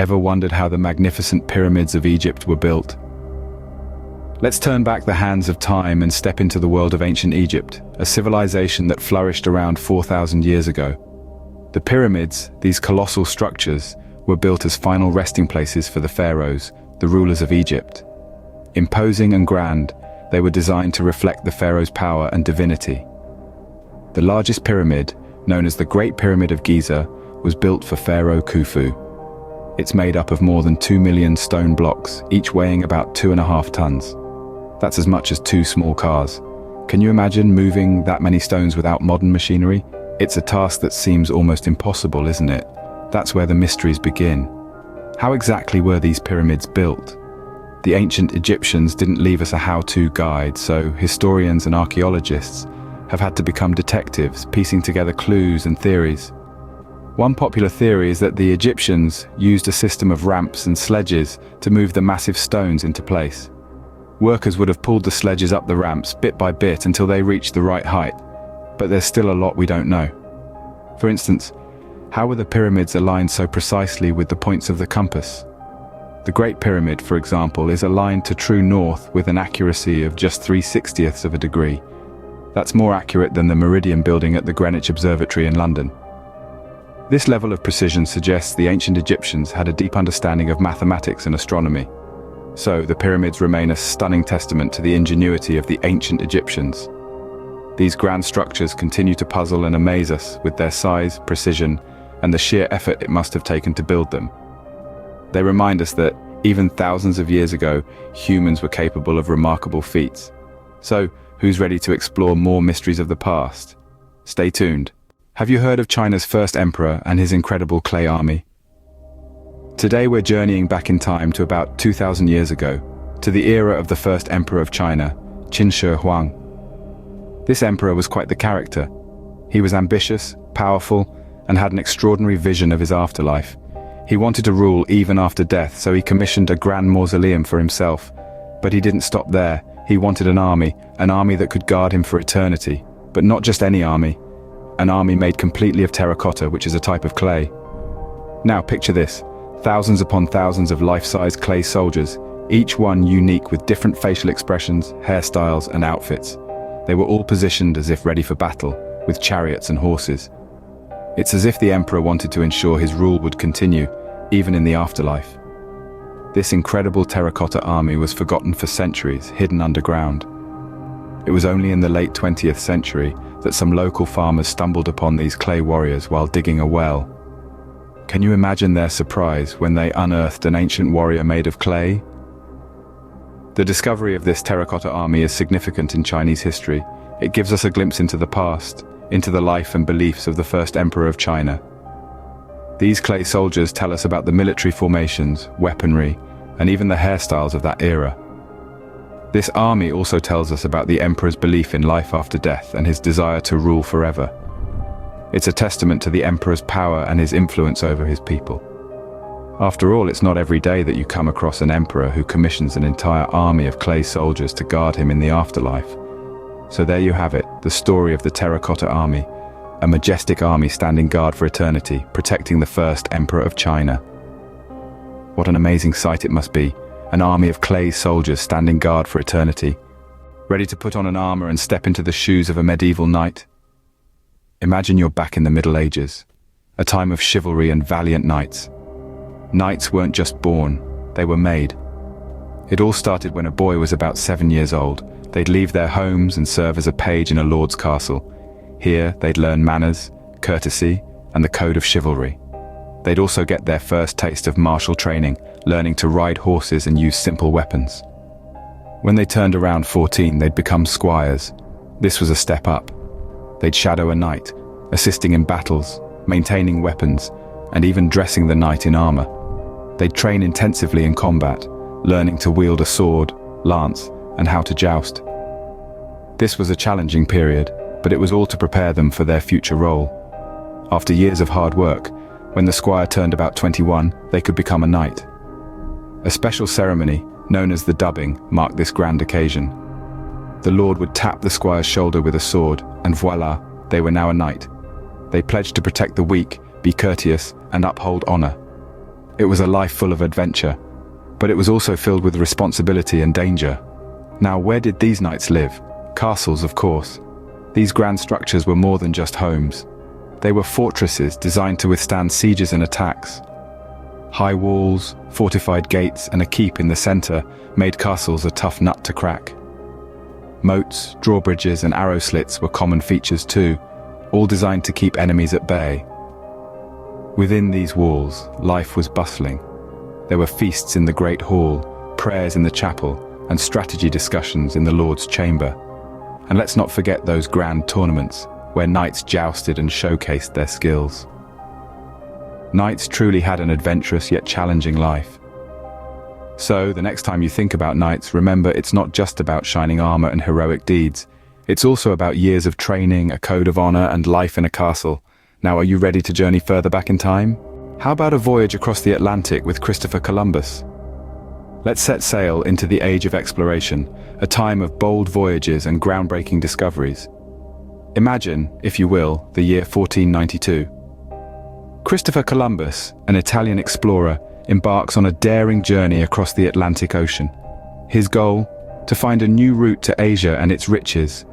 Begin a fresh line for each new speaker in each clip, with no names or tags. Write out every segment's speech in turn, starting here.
Ever wondered how the magnificent pyramids of Egypt were built? Let's turn back the hands of time and step into the world of ancient Egypt, a civilization that flourished around 4,000 years ago. The pyramids, these colossal structures, were built as final resting places for the pharaohs, the rulers of Egypt. Imposing and grand, they were designed to reflect the pharaoh's power and divinity. The largest pyramid, known as the Great Pyramid of Giza, was built for Pharaoh Khufu. It's made up of more than 2 million stone blocks, each weighing about 2.5 tons. That's as much as 2 small cars. Can you imagine moving that many stones without modern machinery? It's a task that seems almost impossible, isn't it? That's where the mysteries begin. How exactly were these pyramids built? The ancient Egyptians didn't leave us a how-to guide, so historians and archaeologists have had to become detectives, piecing together clues and theories. One popular theory is that the Egyptians used a system of ramps and sledges to move the massive stones into place. Workers would have pulled the sledges up the ramps bit by bit until they reached the right height, but there's still a lot we don't know. For instance, how were the pyramids aligned so precisely with the points of the compass? The Great Pyramid, for example, is aligned to true north with an accuracy of just 3/60ths of a degree. That's more accurate than the Meridian building at the Greenwich Observatory in London. This level of precision suggests the ancient Egyptians had a deep understanding of mathematics and astronomy. So, the pyramids remain a stunning testament to the ingenuity of the ancient Egyptians. These grand structures continue to puzzle and amaze us with their size, precision, and the sheer effort it must have taken to build them. They remind us that, even thousands of years ago, humans were capable of remarkable feats. So, who's ready to explore more mysteries of the past? Stay tuned. Have you heard of China's first emperor and his incredible clay army? Today we're journeying back in time to about 2,000 years ago, to the era of the first emperor of China, Qin Shi Huang. This emperor was quite the character. He was ambitious, powerful, and had an extraordinary vision of his afterlife. He wanted to rule even after death, so he commissioned a grand mausoleum for himself. But he didn't stop there. He wanted an army that could guard him for eternity. But not just any army. An army made completely of terracotta, which is a type of clay. Now picture this. Thousands upon thousands of life-size clay soldiers, each one unique with different facial expressions, hairstyles, and outfits. They were all positioned as if ready for battle, with chariots and horses. It's as if the emperor wanted to ensure his rule would continue, even in the afterlife. This incredible terracotta army was forgotten for centuries, hidden underground. It was only in the late 20th century that some local farmers stumbled upon these clay warriors while digging a well. Can you imagine their surprise when they unearthed an ancient warrior made of clay? The discovery of this terracotta army is significant in Chinese history. It gives us a glimpse into the past, into the life and beliefs of the first emperor of China. These clay soldiers tell us about the military formations, weaponry, and even the hairstyles of that era. This army also tells us about the emperor's belief in life after death and his desire to rule forever. It's a testament to the emperor's power and his influence over his people. After all, it's not every day that you come across an emperor who commissions an entire army of clay soldiers to guard him in the afterlife. So there you have it, the story of the Terracotta Army, a majestic army standing guard for eternity, protecting the first emperor of China. What an amazing sight it must be, an army of clay soldiers standing guard for eternity, ready to put on an armor and step into the shoes of a medieval knight. Imagine you're back in the Middle Ages, a time of chivalry and valiant knights. Knights weren't just born, they were made. It all started when a boy was about 7 years old. They'd leave their homes and serve as a page in a lord's castle. Here, they'd learn manners, courtesy, and the code of chivalry. They'd also get their first taste of martial training, learning to ride horses and use simple weapons. When they turned around 14, they'd become squires. This was a step up. They'd shadow a knight, assisting in battles, maintaining weapons, and even dressing the knight in armor. They'd train intensively in combat, learning to wield a sword, lance, and how to joust. This was a challenging period, but it was all to prepare them for their future role. After years of hard work, when the squire turned about 21, they could become a knight. A special ceremony, known as the dubbing, marked this grand occasion. The lord would tap the squire's shoulder with a sword, and voila, they were now a knight. They pledged to protect the weak, be courteous, and uphold honor. It was a life full of adventure, but it was also filled with responsibility and danger. Now, where did these knights live? Castles, of course. These grand structures were more than just homes. They were fortresses designed to withstand sieges and attacks. High walls, fortified gates, and a keep in the center made castles a tough nut to crack. Moats, drawbridges, and arrow slits were common features too, all designed to keep enemies at bay. Within these walls, life was bustling. There were feasts in the great hall, prayers in the chapel, and strategy discussions in the Lord's chamber. And let's not forget those grand tournaments, where knights jousted and showcased their skills. Knights truly had an adventurous yet challenging life. So, the next time you think about knights, remember it's not just about shining armor and heroic deeds. It's also about years of training, a code of honor, and life in a castle. Now, are you ready to journey further back in time? How about a voyage across the Atlantic with Christopher Columbus? Let's set sail into the age of exploration, a time of bold voyages and groundbreaking discoveries. Imagine, if you will, the year 1492. Christopher Columbus, an Italian explorer, embarks on a daring journey across the Atlantic Ocean. His goal? To find a new route to Asia and its riches.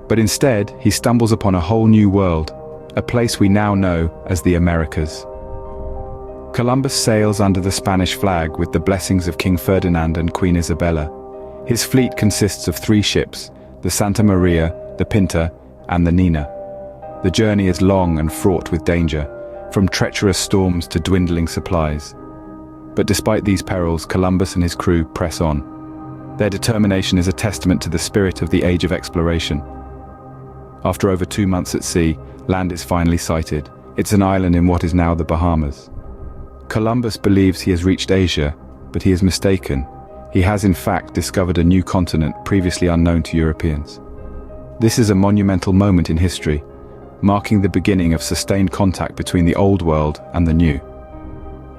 But instead, he stumbles upon a whole new world, a place we now know as the Americas. Columbus sails under the Spanish flag with the blessings of King Ferdinand and Queen Isabella. His fleet consists of 3 ships, the Santa Maria, the Pinta, and the Nina. The journey is long and fraught with danger, from treacherous storms to dwindling supplies. But despite these perils, Columbus and his crew press on. Their determination is a testament to the spirit of the age of exploration. After over 2 months at sea, land is finally sighted. It's an island in what is now the Bahamas. Columbus believes he has reached Asia, but he is mistaken. He has in fact discovered a new continent previously unknown to Europeans. This is a monumental moment in history, marking the beginning of sustained contact between the old world and the new.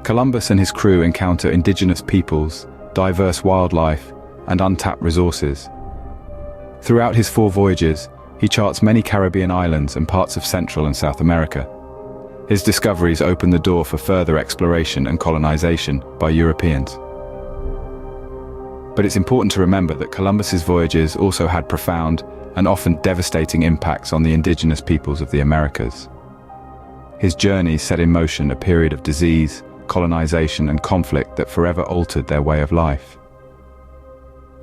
Columbus and his crew encounter indigenous peoples, diverse wildlife, and untapped resources. Throughout his 4 voyages, he charts many Caribbean islands and parts of Central and South America. His discoveries open the door for further exploration and colonization by Europeans. But it's important to remember that Columbus's voyages also had profound and often devastating impacts on the indigenous peoples of the Americas. His journey set in motion a period of disease, colonization, and conflict that forever altered their way of life.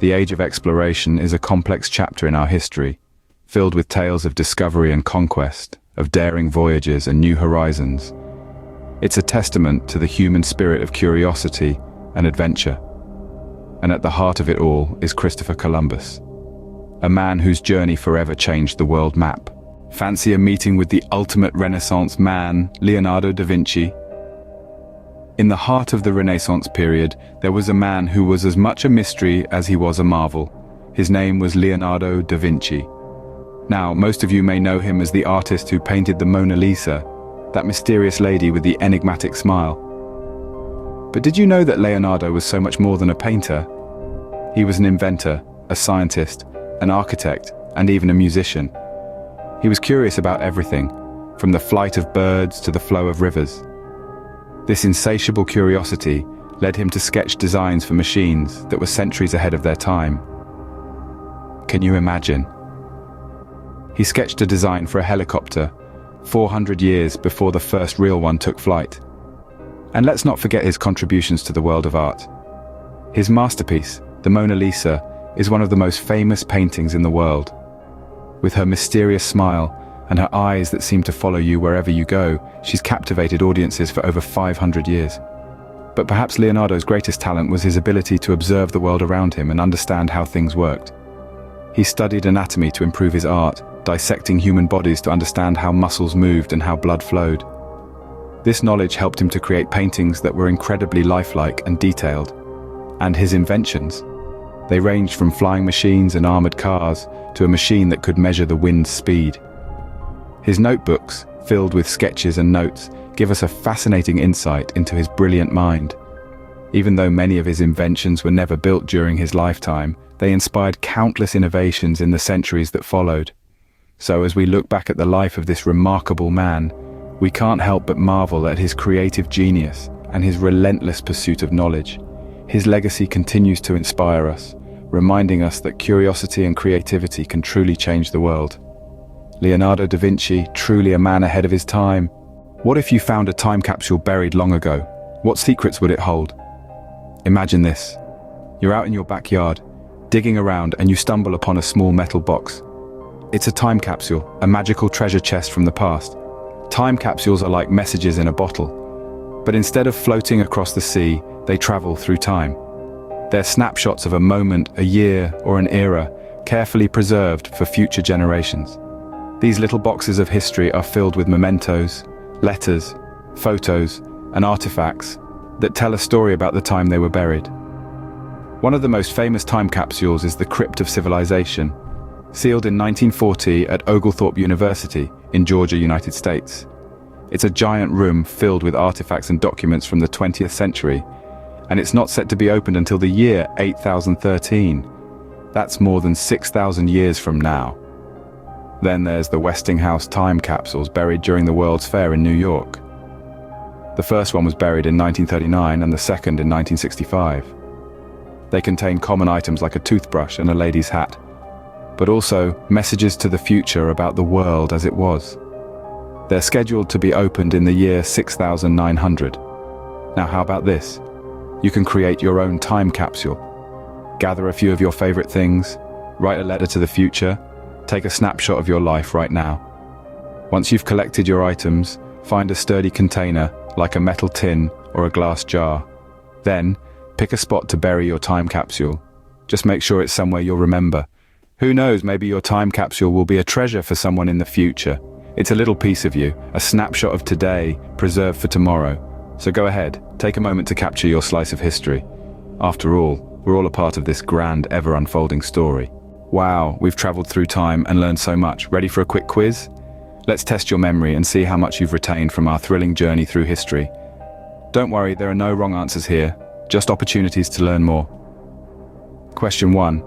The age of exploration is a complex chapter in our history, filled with tales of discovery and conquest, of daring voyages and new horizons. It's a testament to the human spirit of curiosity and adventure. And at the heart of it all is Christopher Columbus, a man whose journey forever changed the world map. Fancy a meeting with the ultimate Renaissance man, Leonardo da Vinci? In the heart of the Renaissance period, there was a man who was as much a mystery as he was a marvel. His name was Leonardo da Vinci. Now, most of you may know him as the artist who painted the Mona Lisa, that mysterious lady with the enigmatic smile. But did you know that Leonardo was so much more than a painter? He was an inventor, a scientist, an architect, and even a musician. He was curious about everything, from the flight of birds to the flow of rivers. This insatiable curiosity led him to sketch designs for machines that were centuries ahead of their time. Can you imagine? He sketched a design for a helicopter 400 years before the first real one took flight. And let's not forget his contributions to the world of art. His masterpiece, the Mona Lisa, is one of the most famous paintings in the world. With her mysterious smile and her eyes that seem to follow you wherever you go, she's captivated audiences for over 500 years. But perhaps Leonardo's greatest talent was his ability to observe the world around him and understand how things worked. He studied anatomy to improve his art, dissecting human bodies to understand how muscles moved and how blood flowed. This knowledge helped him to create paintings that were incredibly lifelike and detailed. And his inventions? They ranged from flying machines and armored cars to a machine that could measure the wind's speed. His notebooks, filled with sketches and notes, give us a fascinating insight into his brilliant mind. Even though many of his inventions were never built during his lifetime, they inspired countless innovations in the centuries that followed. So as we look back at the life of this remarkable man, we can't help but marvel at his creative genius and his relentless pursuit of knowledge. His legacy continues to inspire us, reminding us that curiosity and creativity can truly change the world. Leonardo da Vinci, truly a man ahead of his time. What if you found a time capsule buried long ago? What secrets would it hold? Imagine this. You're out in your backyard, digging around, and you stumble upon a small metal box. It's a time capsule, a magical treasure chest from the past. Time capsules are like messages in a bottle, but instead of floating across the sea, they travel through time. They're snapshots of a moment, a year, or an era, carefully preserved for future generations. These little boxes of history are filled with mementos, letters, photos, and artifacts that tell a story about the time they were buried. One of the most famous time capsules is the Crypt of Civilization, sealed in 1940 at Oglethorpe University in Georgia, United States. It's a giant room filled with artifacts and documents from the 20th century, and it's not set to be opened until the year 8013. That's more than 6,000 years from now. Then there's the Westinghouse time capsules buried during the World's Fair in New York. The first one was buried in 1939 and the second in 1965. They contain common items like a toothbrush and a lady's hat, but also messages to the future about the world as it was. They're scheduled to be opened in the year 6900. Now how about this? You can create your own time capsule. Gather a few of your favorite things, write a letter to the future, take a snapshot of your life right now. Once you've collected your items, find a sturdy container like a metal tin or a glass jar. Then, pick a spot to bury your time capsule. Just make sure it's somewhere you'll remember. Who knows, maybe your time capsule will be a treasure for someone in the future. It's a little piece of you, a snapshot of today, preserved for tomorrow. So go ahead, take a moment to capture your slice of history. After all, we're all a part of this grand, ever-unfolding story. Wow, we've traveled through time and learned so much. Ready for a quick quiz? Let's test your memory and see how much you've retained from our thrilling journey through history. Don't worry, there are no wrong answers here, just opportunities to learn more. Question 1.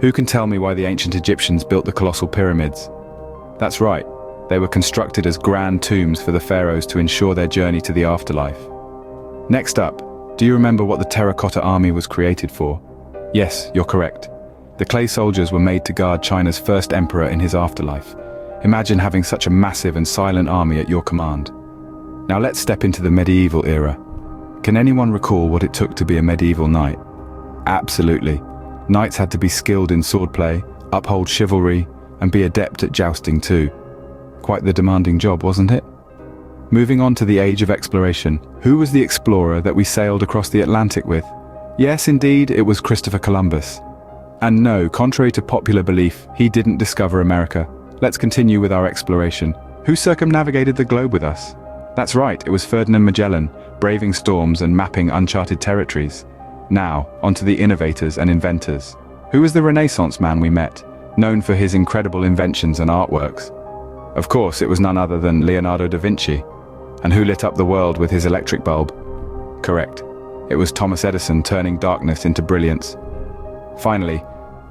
Who can tell me why the ancient Egyptians built the colossal pyramids? That's right, they were constructed as grand tombs for the pharaohs to ensure their journey to the afterlife. Next up, do you remember what the Terracotta Army was created for? Yes, you're correct. The clay soldiers were made to guard China's first emperor in his afterlife. Imagine having such a massive and silent army at your command. Now let's step into the medieval era. Can anyone recall what it took to be a medieval knight? Absolutely. Knights had to be skilled in swordplay, uphold chivalry, and be adept at jousting too. Quite the demanding job, wasn't it? Moving on to the age of exploration, who was the explorer that we sailed across the Atlantic with? Yes, indeed, it was Christopher Columbus. And no, contrary to popular belief, he didn't discover America. Let's continue with our exploration. Who circumnavigated the globe with us? That's right, it was Ferdinand Magellan, braving storms and mapping uncharted territories. Now, onto the innovators and inventors. Who was the Renaissance man we met, known for his incredible inventions and artworks? Of course, it was none other than Leonardo da Vinci. And who lit up the world with his electric bulb? Correct. It was Thomas Edison turning darkness into brilliance. Finally,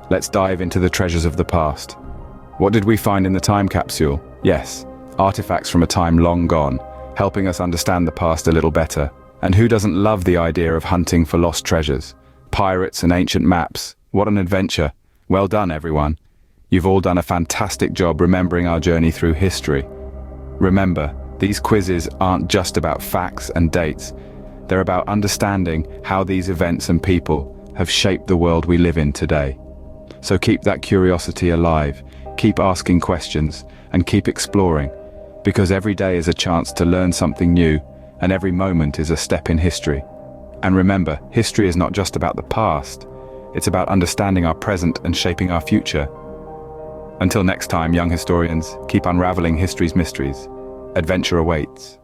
let's dive into the treasures of the past. What did we find in the time capsule? Yes, artifacts from a time long gone, helping us understand the past a little better. And who doesn't love the idea of hunting for lost treasures? Pirates and ancient maps. What an adventure. Well done, everyone. You've all done a fantastic job remembering our journey through history. Remember, these quizzes aren't just about facts and dates. They're about understanding how these events and people have shaped the world we live in today. So keep that curiosity alive, keep asking questions, and keep exploring, because every day is a chance to learn something new, and every moment is a step in history. And remember, history is not just about the past, it's about understanding our present and shaping our future. Until next time, young historians, keep unraveling history's mysteries. Adventure awaits.